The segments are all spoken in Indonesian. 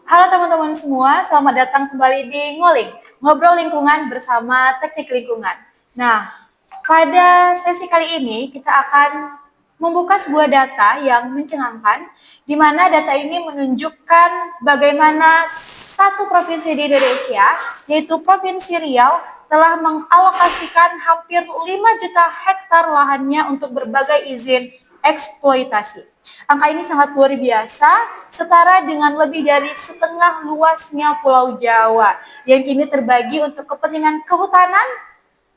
Halo teman-teman semua, selamat datang kembali di Ngulik, ngobrol lingkungan bersama teknik lingkungan. Nah, pada sesi kali ini kita akan membuka sebuah data yang mencengangkan, di mana data ini menunjukkan bagaimana satu provinsi di Indonesia, yaitu Provinsi Riau, telah mengalokasikan hampir 5 juta hektar lahannya untuk berbagai izin eksploitasi. Angka ini sangat luar biasa, setara dengan lebih dari setengah luasnya Pulau Jawa, yang kini terbagi untuk kepentingan kehutanan,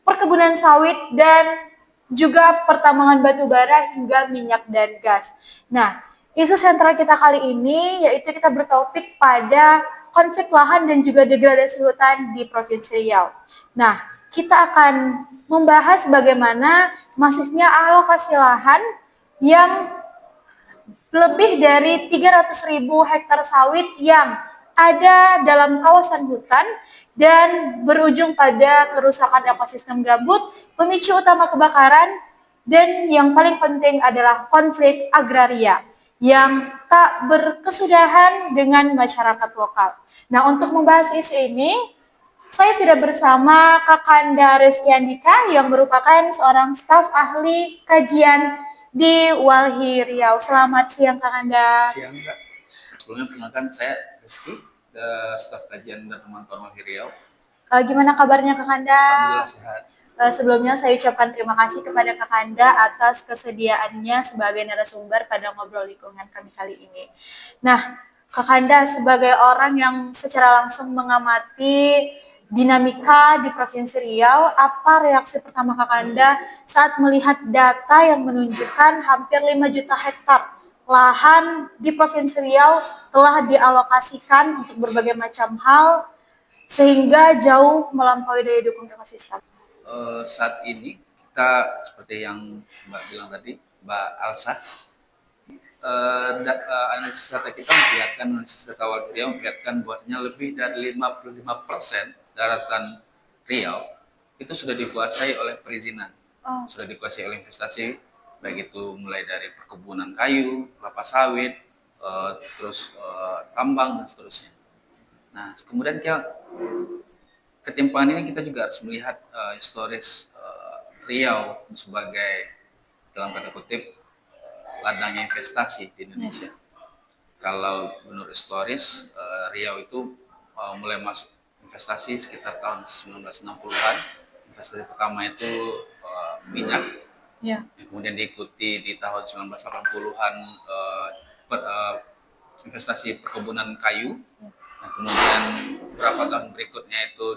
perkebunan sawit, dan juga pertambangan batu bara hingga minyak dan gas. Nah, isu sentral kita kali ini yaitu kita bertopik pada konflik lahan dan juga degradasi hutan di Provinsi Riau. Nah, kita akan membahas bagaimana masifnya alokasi lahan yang lebih dari 300.000 hektar sawit yang ada dalam kawasan hutan dan berujung pada kerusakan ekosistem gambut, pemicu utama kebakaran, dan yang paling penting adalah konflik agraria yang tak berkesudahan dengan masyarakat lokal. Nah, untuk membahas isu ini, saya sudah bersama Kakanda Rizky Andika yang merupakan seorang staf ahli kajian di Walhi Riau. Selamat siang Kakanda. Siang Kak. Sebelumnya perkenalkan saya Rizky, staf kajian dan pemantauan Walhi Riau. Gimana kabarnya Kakanda? Alhamdulillah sehat. Sebelumnya saya ucapkan terima kasih kepada Kakanda atas kesediaannya sebagai narasumber pada ngobrol lingkungan kami kali ini. Nah, Kakanda sebagai orang yang secara langsung mengamati dinamika di Provinsi Riau, apa reaksi pertama Kakanda saat melihat data yang menunjukkan hampir 5 juta hektar lahan di Provinsi Riau telah dialokasikan untuk berbagai macam hal sehingga jauh melampaui daya dukung ekosistem? Saat ini kita seperti yang Mbak bilang tadi, Mbak Alsa, analisis data kita memperlihatkan, analisis data Walhi Riau memperlihatkan bahwasanya lebih dari 55% daratan Riau itu sudah dikuasai oleh perizinan, sudah dikuasai oleh investasi, baik itu mulai dari perkebunan kayu, kelapa sawit, terus tambang dan seterusnya. Nah, kemudian ketimpangan ini kita juga harus melihat historis Riau sebagai dalam tanda kutip ladangnya investasi di Indonesia. Kalau menurut historis Riau itu mulai masuk investasi sekitar tahun 1960-an. Investasi pertama itu minyak, yang kemudian diikuti di tahun 1980-an investasi perkebunan kayu. Nah, kemudian beberapa tahun berikutnya itu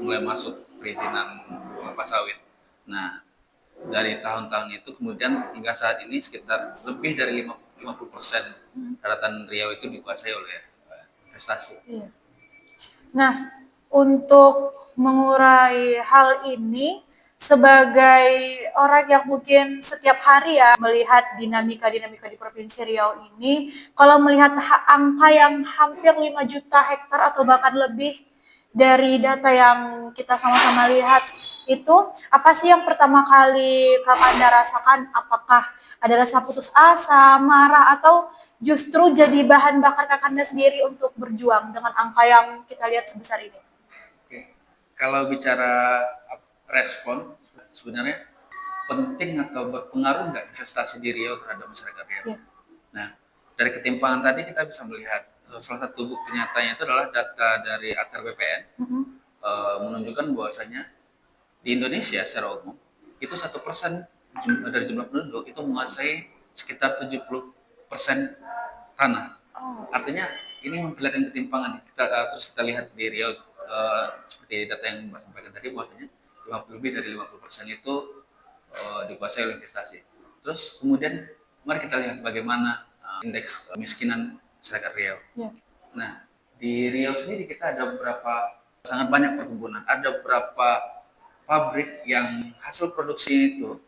mulai masuk perizinan kelapa sawit. Nah, dari tahun-tahun itu kemudian hingga saat ini sekitar lebih dari 50% daratan Riau itu dikuasai oleh investasi. Nah, untuk mengurai hal ini, sebagai orang yang mungkin setiap hari ya melihat dinamika-dinamika di Provinsi Riau ini, kalau melihat angka yang hampir 5 juta hektar atau bahkan lebih dari data yang kita sama-sama lihat itu, apa sih yang pertama kali Kakanda rasakan? Apakah ada rasa putus asa, marah, atau justru jadi bahan bakar Kakanda sendiri untuk berjuang dengan angka yang kita lihat sebesar ini? Oke. Kalau bicara respon, sebenarnya penting atau berpengaruh nggak investasi di Riau terhadap masyarakat Riau? Ya. Nah, dari ketimpangan tadi kita bisa melihat salah satu bukti nyatanya itu adalah data dari ATR BPN menunjukkan bahwasanya di Indonesia secara umum itu 1% dari jumlah penduduk itu menguasai sekitar 70% tanah. Artinya ini memperlihatkan ketimpangan. Terus kita lihat di Riau seperti data yang Mbak sampaikan tadi bahwasanya lebih dari 50% itu dikuasai oleh investasi. Terus kemudian mari kita lihat bagaimana indeks kemiskinan masyarakat Riau. Nah, di Riau sendiri kita ada sangat banyak perkebunan, ada beberapa pabrik yang hasil produksi itu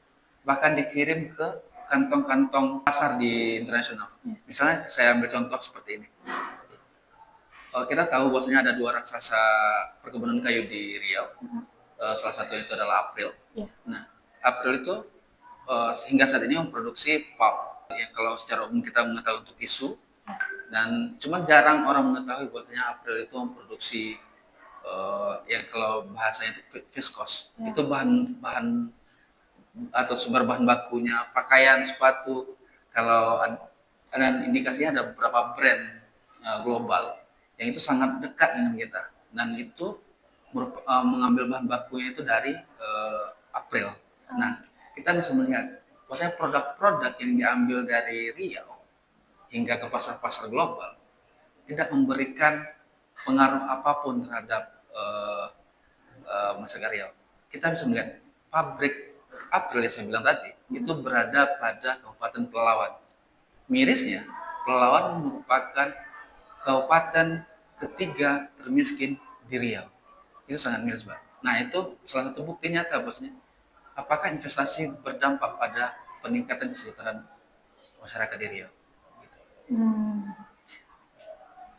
bahkan dikirim ke kantong-kantong pasar di internasional. Misalnya saya ambil contoh seperti ini. Kita tahu bahwasanya ada dua raksasa perkebunan kayu di Riau. Salah satu itu adalah April. Nah, April itu hingga saat ini memproduksi pulp. Yang kalau secara umum kita mengetahui untuk tisu, Dan cuma jarang orang mengetahui bahwasanya April itu memproduksi yang kalau bahasanya itu viskos. Itu bahan atau sumber bahan bakunya pakaian, sepatu. Kalau ada indikasinya ada beberapa brand global yang itu sangat dekat dengan kita, dan itu mengambil bahan bakunya itu dari April. Nah, kita bisa melihat bahwasanya produk-produk yang diambil dari Riau hingga ke pasar-pasar global tidak memberikan pengaruh apapun terhadap masyarakat Riau. Kita bisa melihat pabrik April yang saya bilang tadi itu berada pada Kabupaten Pelalawan. Mirisnya, Pelalawan merupakan kabupaten ketiga termiskin di Riau. Itu sangat miris, Mbak. Nah, itu salah satu bukti nyata bosnya. Apakah investasi berdampak pada peningkatan kesejahteraan masyarakat di Riau? Hmm.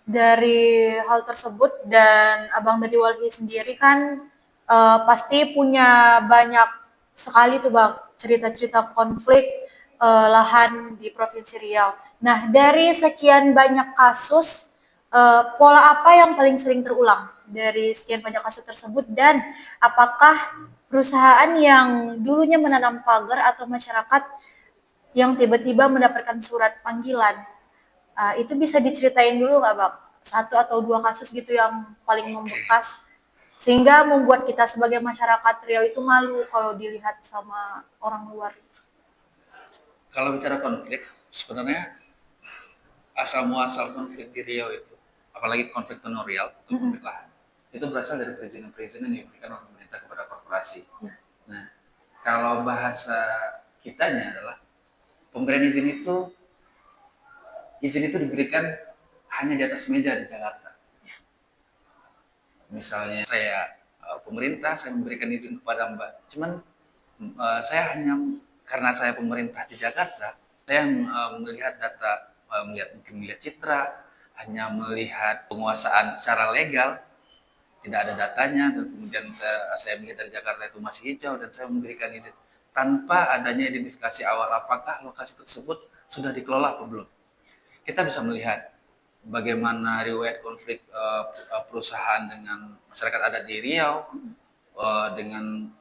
Dari hal tersebut dan Abang dari Walhi sendiri kan pasti punya banyak sekali tuh Bang cerita-cerita konflik lahan di Provinsi Riau. Nah, dari sekian banyak kasus, pola apa yang paling sering terulang dari sekian banyak kasus tersebut, dan apakah perusahaan yang dulunya menanam pagar atau masyarakat yang tiba-tiba mendapatkan surat panggilan, itu bisa diceritain dulu nggak Bang? Satu atau dua kasus gitu yang paling membekas sehingga membuat kita sebagai masyarakat Riau itu malu kalau dilihat sama orang luar. Kalau bicara konflik, sebenarnya asal muasal konflik di Riau itu, apalagi konflik tenorial atau konflik lahan, itu berasal dari perizinan-perizinan yang diberikan oleh pemerintah kepada korporasi. Nah, kalau bahasa kitanya adalah pemberian izin itu diberikan hanya di atas meja di Jakarta. Misalnya saya pemerintah, saya memberikan izin kepada Mbak, cuman saya hanya karena saya pemerintah di Jakarta, saya melihat data, mungkin melihat citra, hanya melihat penguasaan secara legal, tidak ada datanya, dan kemudian saya melihat dari Jakarta itu masih hijau dan saya memberikan izin tanpa adanya identifikasi awal apakah lokasi tersebut sudah dikelola atau belum. Kita bisa melihat bagaimana riwayat konflik perusahaan dengan masyarakat adat di Riau, dengan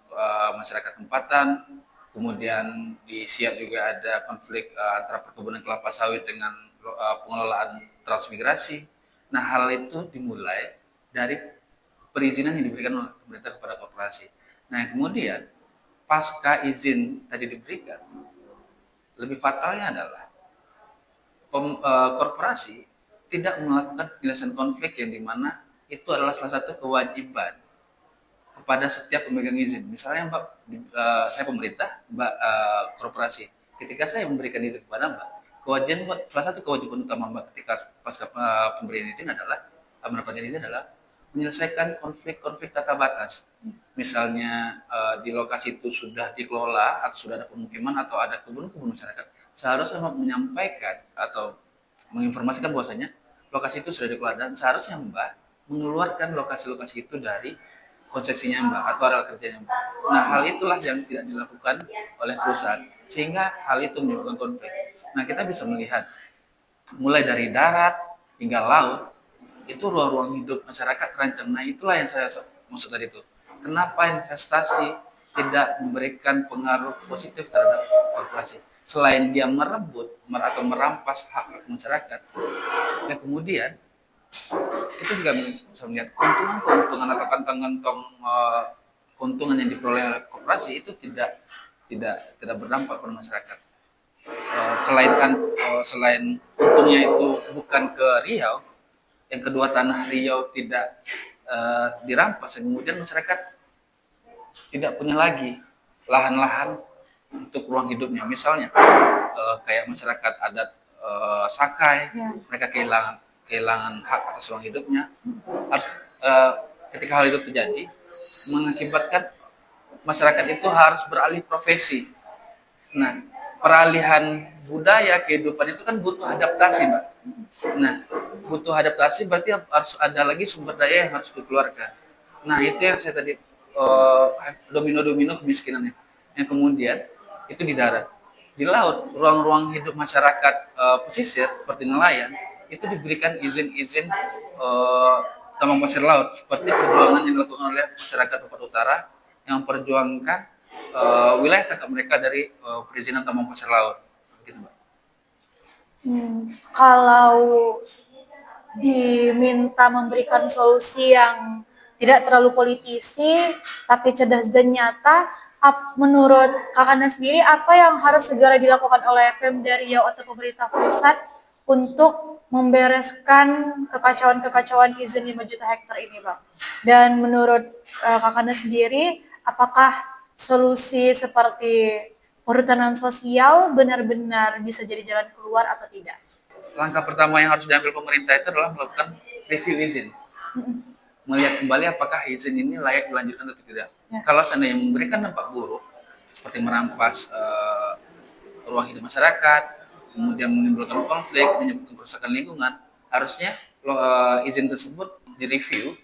masyarakat tempatan, kemudian di Siak juga ada konflik antara perkebunan kelapa sawit dengan pengelolaan transmigrasi. Nah, hal itu dimulai dari perizinan yang diberikan oleh pemerintah kepada korporasi. Nah, kemudian pasca izin tadi diberikan, lebih fatalnya adalah korporasi tidak melakukan penyelesaian konflik yang dimana itu adalah salah satu kewajiban kepada setiap pemegang izin. Misalnya Mbak, saya pemerintah, Mbak korporasi. Ketika saya memberikan izin kepada Mbak, salah satu kewajiban utama Mbak ketika pasca pemberian izin adalah mendapatkan izin adalah menyelesaikan konflik-konflik tata batas. Misalnya di lokasi itu sudah dikelola atau sudah ada pemukiman atau ada kebun-kebun masyarakat, seharusnya menyampaikan atau menginformasikan bahwasanya lokasi itu sudah dikelola dan seharusnya Mbak mengeluarkan lokasi-lokasi itu dari konsesinya Mbak atau areal kerjanya Mbak. Nah, hal itulah yang tidak dilakukan oleh perusahaan sehingga hal itu menimbulkan konflik. Nah, kita bisa melihat mulai dari darat hingga laut itu ruang-ruang hidup masyarakat terancam. Nah, itulah yang saya maksud tadi itu. Kenapa investasi tidak memberikan pengaruh positif terhadap korporasi? Selain dia merebut atau merampas hak masyarakat, ya kemudian itu juga bisa melihat keuntungan atau kantong-kantong keuntungan yang diperoleh oleh korporasi itu tidak berdampak pada masyarakat. Selain untungnya itu bukan ke Riau, yang kedua tanah Riau tidak dirampas, kemudian masyarakat tidak punya lagi lahan-lahan untuk ruang hidupnya. Misalnya kayak masyarakat adat Sakai, mereka kehilangan hak atas ruang hidupnya. Harus ketika hal itu terjadi mengakibatkan masyarakat itu harus beralih profesi. Nah, peralihan budaya kehidupan itu kan butuh adaptasi, Mbak. Nah, butuh adaptasi berarti harus ada lagi sumber daya yang harus dikeluarkan. Nah, itu yang saya tadi domino-domino kemiskinannya. Yang kemudian itu di darat. Di laut, ruang-ruang hidup masyarakat pesisir seperti nelayan itu diberikan izin-izin tambang pasir laut, seperti perjuangan yang dilakukan oleh masyarakat Lombok Utara yang memperjuangkan wilayah tangkap mereka dari perizinan tambang pasir laut, gitu Mbak. Kalau diminta memberikan solusi yang tidak terlalu politisi tapi cerdas dan nyata, menurut Kakaknya sendiri apa yang harus segera dilakukan oleh Pemda Riau atau pemerintah pusat untuk membereskan kekacauan-kekacauan izin 5 juta hektar ini, Bang? Dan menurut Kakaknya sendiri, apakah solusi seperti perhutanan sosial benar-benar bisa jadi jalan keluar atau tidak? Langkah pertama yang harus diambil pemerintah itu adalah melakukan review izin, melihat kembali apakah izin ini layak dilanjutkan atau tidak. Ya. Kalau seandainya memberikan dampak buruk, seperti merampas ruang hidup masyarakat, kemudian menimbulkan konflik, menyebabkan kerusakan lingkungan, harusnya izin tersebut direview,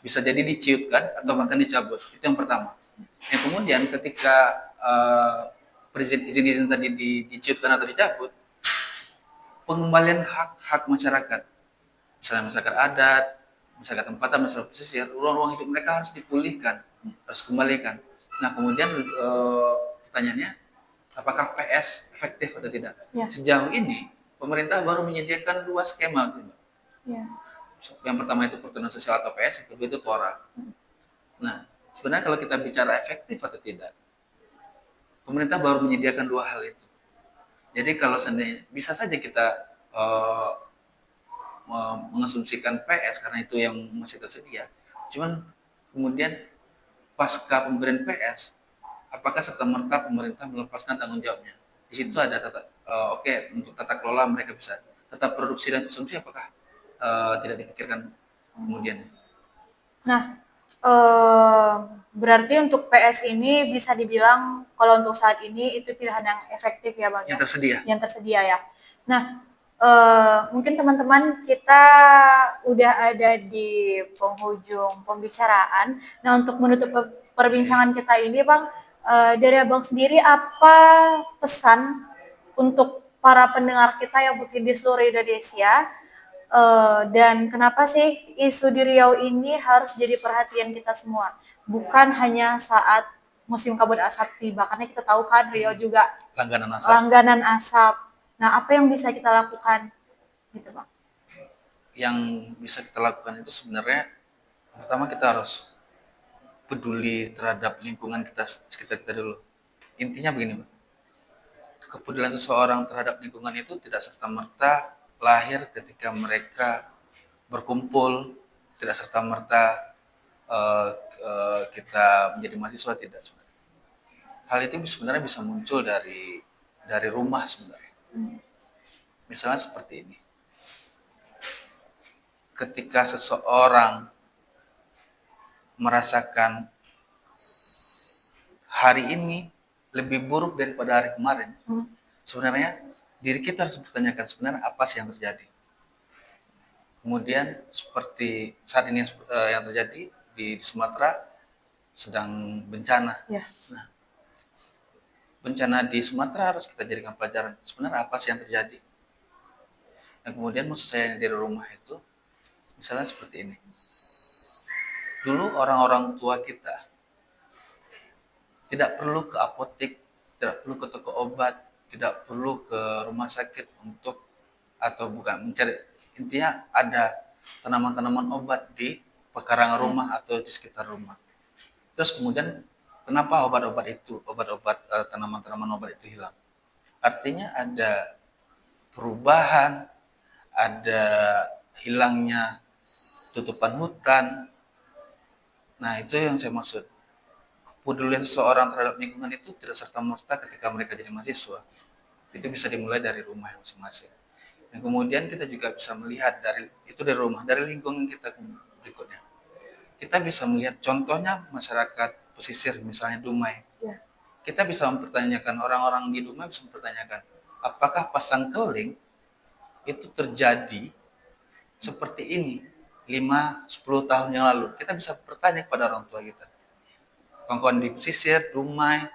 bisa jadi diciutkan atau bahkan dicabut. Itu yang pertama. Yang kemudian ketika izin-izin tadi diciutkan atau dicabut, pengembalian hak-hak masyarakat, misalnya masyarakat adat, masyarakat tempatan, masyarakat pesisir, ruang-ruang hidup mereka harus dipulihkan, harus kembalikan. Nah, kemudian pertanyaannya, apakah PS efektif atau tidak? Ya. Sejauh ini, pemerintah baru menyediakan 2 skema, Mbak. Ya. Yang pertama itu perhutanan sosial atau PS, yang kedua itu TORA. Nah, sebenarnya kalau kita bicara efektif atau tidak, pemerintah baru menyediakan 2 hal itu. Jadi kalau seandainya bisa saja kita mengasumsikan PS karena itu yang masih tersedia. Cuman kemudian pasca pemberian PS, apakah serta merta pemerintah melepaskan tanggung jawabnya? Di situ ada untuk tata kelola mereka bisa tetap produksi dan konsumsi, apakah tidak dipikirkan kemudian? Nah, berarti untuk PS ini bisa dibilang kalau untuk saat ini itu pilihan yang efektif ya Bang? Yang tersedia. Yang tersedia ya. Nah, mungkin teman-teman kita udah ada di penghujung pembicaraan. Nah, untuk menutup perbincangan kita ini Bang, dari Abang sendiri apa pesan untuk para pendengar kita yang mungkin di seluruh Indonesia? Dan kenapa sih isu di Riau ini harus jadi perhatian kita semua? Bukan hanya saat musim kabut asap tiba, karena kita tahu kan Riau juga langganan asap. Nah, apa yang bisa kita lakukan? Gitu, Bang. Yang bisa kita lakukan itu sebenarnya pertama kita harus peduli terhadap lingkungan kita sekitar kita dulu. Intinya begini, Bang. Kepedulian seseorang terhadap lingkungan itu tidak serta-merta lahir ketika mereka berkumpul, tidak serta-merta kita menjadi mahasiswa, tidak. Hal itu sebenarnya bisa muncul dari rumah sebenarnya. Misalnya seperti ini. Ketika seseorang merasakan hari ini lebih buruk daripada hari kemarin, sebenarnya diri kita harus bertanyakan sebenarnya apa sih yang terjadi. Kemudian seperti saat ini yang terjadi di Sumatera sedang bencana. Ya. Nah, bencana di Sumatera harus kita jadikan pelajaran sebenarnya apa sih yang terjadi. Dan kemudian maksud saya dari rumah itu misalnya seperti ini. Dulu orang-orang tua kita tidak perlu ke apotek, tidak perlu ke toko obat, tidak perlu ke rumah sakit untuk atau bukan mencari, intinya ada tanaman-tanaman obat di pekarangan rumah atau di sekitar rumah. Terus kemudian kenapa tanaman-tanaman obat itu hilang? Artinya ada perubahan, ada hilangnya tutupan hutan. Nah, itu yang saya maksud. Kepedulian seseorang terhadap lingkungan itu tidak serta-merta ketika mereka jadi mahasiswa. Itu bisa dimulai dari rumah masing-masing. Dan kemudian kita juga bisa melihat dari rumah, dari lingkungan kita berikutnya. Kita bisa melihat contohnya masyarakat pesisir, misalnya Dumai. Ya. Kita bisa mempertanyakan, orang-orang di Dumai bisa mempertanyakan, apakah pasang keling itu terjadi seperti ini 5-10 tahun yang lalu? Kita bisa bertanya kepada orang tua kita. Kawan-kawan di pesisir, Dumai,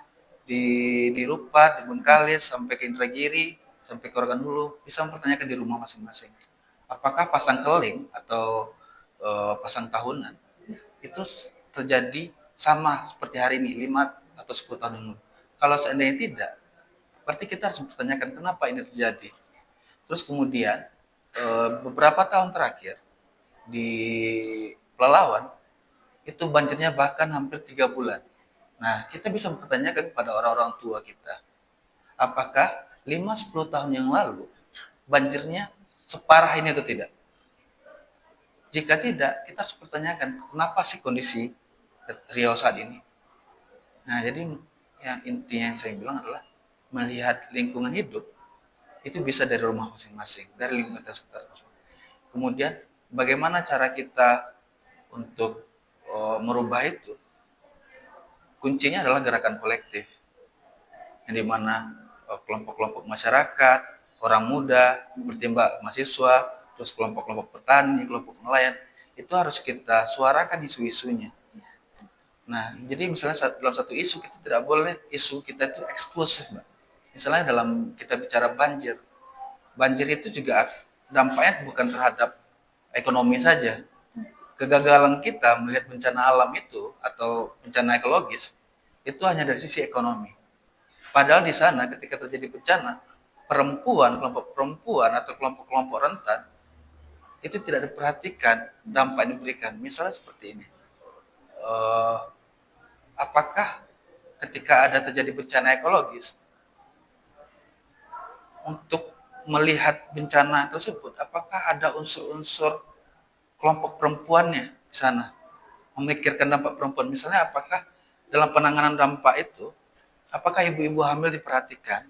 di Rupat, di Bengkalis, sampai ke Indragiri, sampai ke Rokan Hulu, bisa mempertanyakan di rumah masing-masing. apakah pasang keling atau pasang tahunan itu terjadi sama seperti hari ini 5 atau 10 tahun yang lalu. Kalau seandainya tidak, berarti kita harus mempertanyakan kenapa ini terjadi. Terus kemudian beberapa tahun terakhir di Pelalawan itu banjirnya bahkan hampir 3 bulan. Nah, kita bisa mempertanyakan kepada orang-orang tua kita, apakah 5-10 tahun yang lalu banjirnya separah ini atau tidak? Jika tidak, kita harus pertanyakan kenapa sih kondisi Riau saat ini. Nah, jadi yang intinya yang saya bilang adalah melihat lingkungan hidup itu bisa dari rumah masing-masing, dari lingkungan sekitar. Kemudian bagaimana cara kita untuk merubah itu? Kuncinya adalah gerakan kolektif, yang dimana kelompok-kelompok masyarakat, orang muda, seperti Mbak mahasiswa, terus kelompok-kelompok petani, kelompok nelayan, itu harus kita suarakan isu-isunya. Nah, jadi misalnya dalam satu isu kita tidak boleh isu kita itu eksklusif, Mbak. Misalnya dalam kita bicara banjir, banjir itu juga dampaknya bukan terhadap ekonomi saja. Kegagalan kita melihat bencana alam itu atau bencana ekologis itu hanya dari sisi ekonomi. Padahal di sana ketika terjadi bencana, kelompok perempuan atau kelompok-kelompok rentan itu tidak diperhatikan dampak yang diberikan. Misalnya seperti ini, apakah ketika ada terjadi bencana ekologis, untuk melihat bencana tersebut, apakah ada unsur-unsur kelompok perempuannya di sana, memikirkan dampak perempuan? Misalnya apakah dalam penanganan dampak itu, apakah ibu-ibu hamil diperhatikan,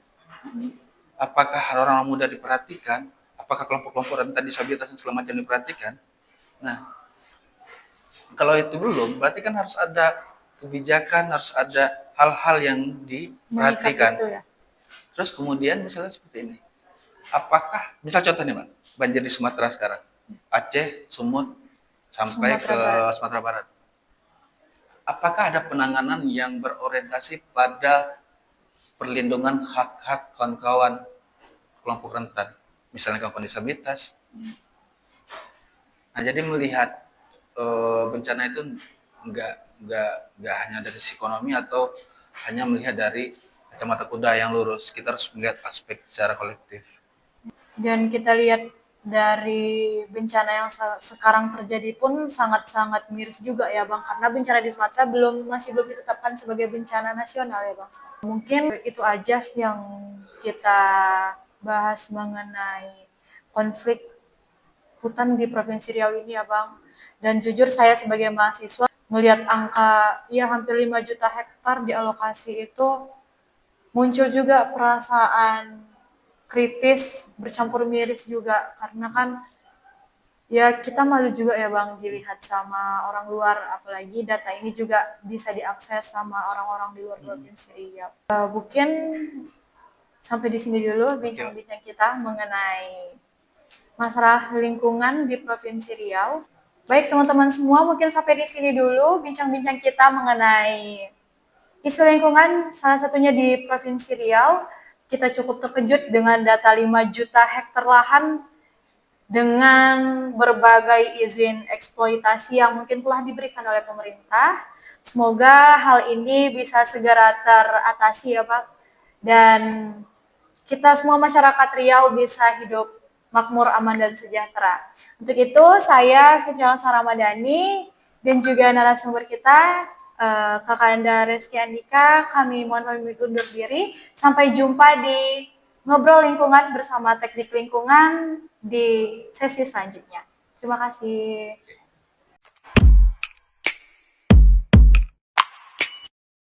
apakah orang-orang muda diperhatikan, apakah kelompok-kelompok rentan disabilitas dan segala macam diperhatikan? Nah, kalau itu belum, berarti kan harus ada kebijakan, harus ada hal-hal yang diperhatikan. Itu ya. Terus kemudian misalnya seperti ini, apakah, misal contohnya Mbak, banjir di Sumatera sekarang, Aceh, Sumut, sampai ke Sumatera Barat. Apakah ada penanganan yang berorientasi pada perlindungan hak-hak kawan-kawan kelompok rentan, misalnya kawan disabilitas? Nah, jadi melihat bencana itu nggak hanya dari sisi ekonomi atau hanya melihat dari kacamata kuda yang lurus. Kita harus melihat aspek secara kolektif. Dan kita lihat dari bencana yang sekarang terjadi pun sangat-sangat miris juga ya Bang, karena bencana di Sumatera masih belum ditetapkan sebagai bencana nasional ya Bang. Mungkin itu aja yang kita bahas mengenai konflik hutan di Provinsi Riau ini ya Bang. Dan jujur saya sebagai mahasiswa melihat angka ya hampir 5 juta hektar dialokasi itu, muncul juga perasaan kritis bercampur miris juga, karena kan ya kita malu juga ya Bang dilihat sama orang luar, apalagi data ini juga bisa diakses sama orang-orang di luar Provinsi Riau. Mungkin sampai di sini dulu bincang-bincang kita mengenai masalah lingkungan di Provinsi Riau. Baik teman-teman semua, mungkin sampai di sini dulu bincang-bincang kita mengenai isu lingkungan, salah satunya di Provinsi Riau. Kita cukup terkejut dengan data 5 juta hektar lahan dengan berbagai izin eksploitasi yang mungkin telah diberikan oleh pemerintah. Semoga hal ini bisa segera teratasi ya Pak. Dan kita semua masyarakat Riau bisa hidup makmur, aman, dan sejahtera. Untuk itu, saya Fitri Ramadhani dan juga narasumber kita, Kakanda Reski Andika, kami mohon pamit undur diri. Sampai jumpa di Ngobrol Lingkungan bersama Teknik Lingkungan di sesi selanjutnya. Terima kasih.